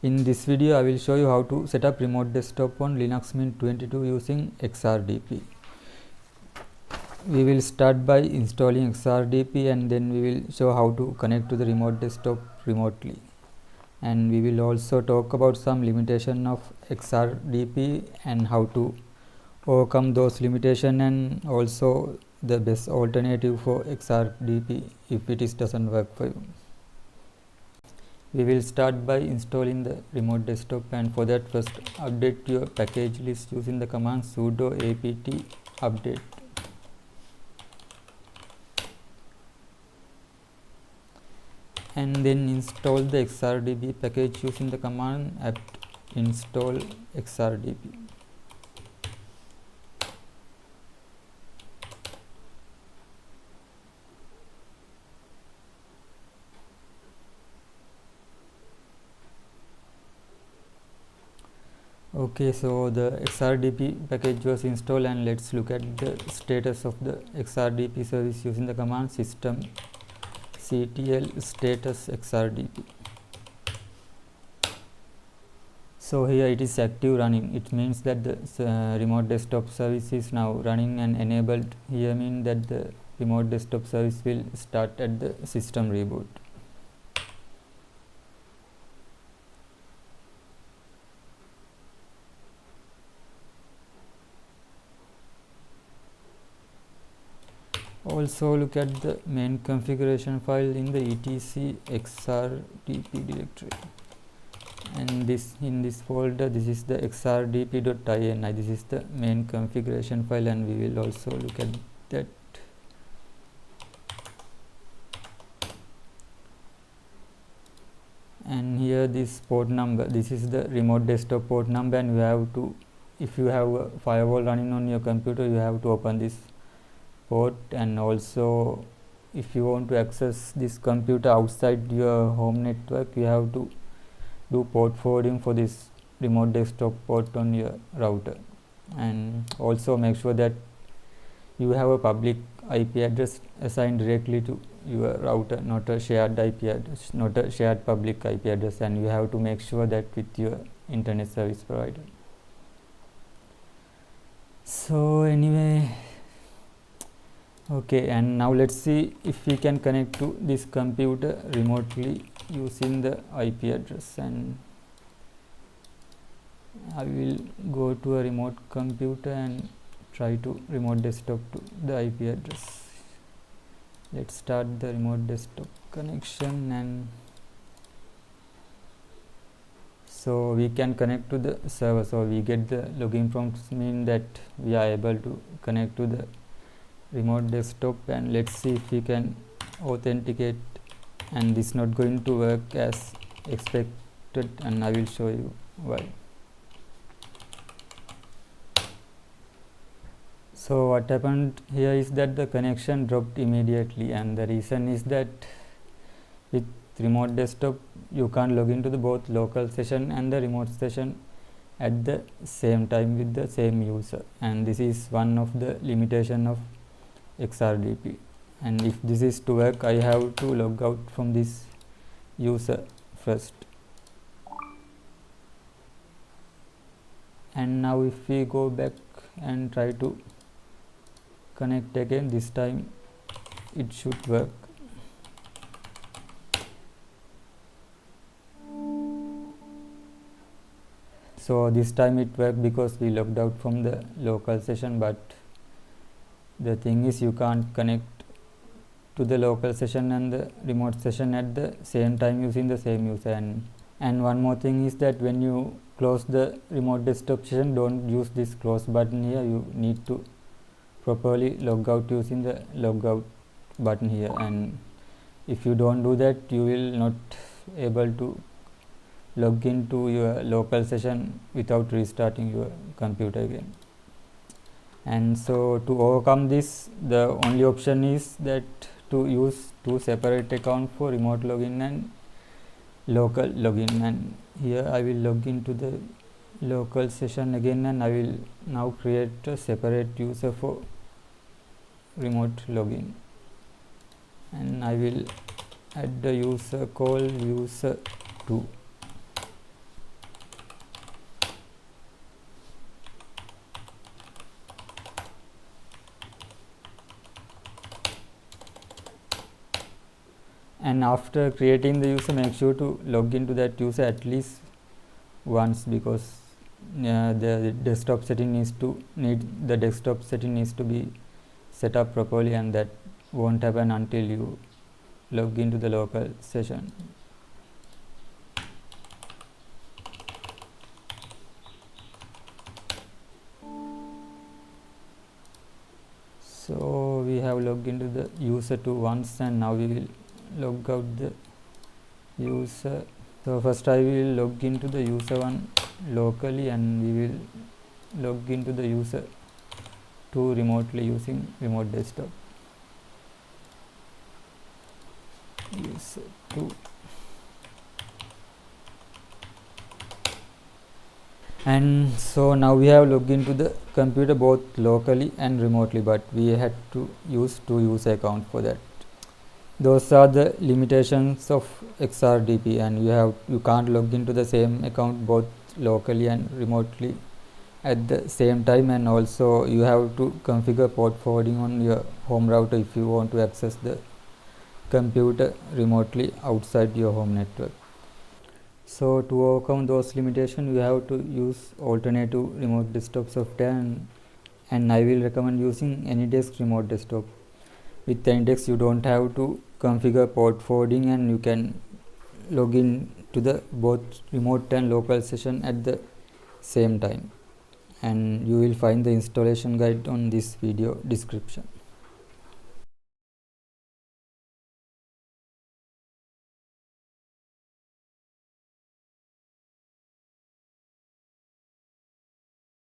In this video, I will show you how to set up remote desktop on LinuxMint 22 using XRDP. We will start by installing XRDP and then we will show how to connect to the remote desktop remotely. And we will also talk about some limitation of XRDP and how to overcome those limitations, and also the best alternative for XRDP if it doesn't work for you. We will start by installing the remote desktop, and for that first update your package list using the command sudo apt update. And then install the XRDP package using the command apt install XRDP. Okay, so the XRDP package was installed, and let's look at the status of the XRDP service using the command system ctl status XRDP. So here it is active running. It means that the remote desktop service is now running and enabled. Here means that the remote desktop service will start at the system reboot. Also look at the main configuration file in the etc xrdp directory, and in this folder this is the xrdp.ini. This is the main configuration file, and we will also look at that. And here this port number, this is the remote desktop port number, and you have to, if you have a firewall running on your computer, you have to open this port. And also if you want to access this computer outside your home network, you have to do port forwarding for this remote desktop port on your router. And also make sure that you have a public IP address assigned directly to your router, not a shared IP address, not a shared public IP address, and you have to make sure that with your internet service provider. So anyway, okay, and now let's see if we can connect to this computer remotely using the IP address. And I will go to a remote computer and try to remote desktop to the IP address. Let's start the remote desktop connection, and so we can connect to the server. So we get the login prompts, mean that we are able to connect to the remote desktop. And let's see if we can authenticate, and this is not going to work as expected, and I will show you why. So what happened here is that the connection dropped immediately, and the reason is that with remote desktop you can't log into the both local session and the remote session at the same time with the same user, and this is one of the limitation of XRDP. And if this is to work, I have to log out from this user first. And now if we go back and try to connect again, this time it should work. So this time it worked because we logged out from the local session, but the thing is you can't connect to the local session and the remote session at the same time using the same user. And one more thing is that when you close the remote desktop session, don't use this close button here. You need to properly log out using the logout button here, and if you don't do that, you will not able to log into your local session without restarting your computer again. And so to overcome this, the only option is that to use two separate accounts for remote login and local login. And here I will log into the local session again, and I will now create a separate user for remote login, and I will add the user called user2. And after creating the user, make sure to log into that user at least once, because the desktop setting needs to be set up properly, and that won't happen until you log into the local session. So we have logged into the user 2 once, and now we will log out the user. So first I will log into the user 1 locally, and we will log into the user 2 remotely using RemoteDesktop. User 2. And so now we have logged into the computer both locally and remotely, but we had to use 2 user accounts for that. Those are the limitations of XRDP, and you can't log into the same account both locally and remotely at the same time, and also you have to configure port forwarding on your home router if you want to access the computer remotely outside your home network. So to overcome those limitations, you have to use alternative remote desktop software, and I will recommend using AnyDesk RemoteDesktop. With AnyDesk you don't have to configure port forwarding, and you can log in to the both remote and local session at the same time, and you will find the installation guide on this video description.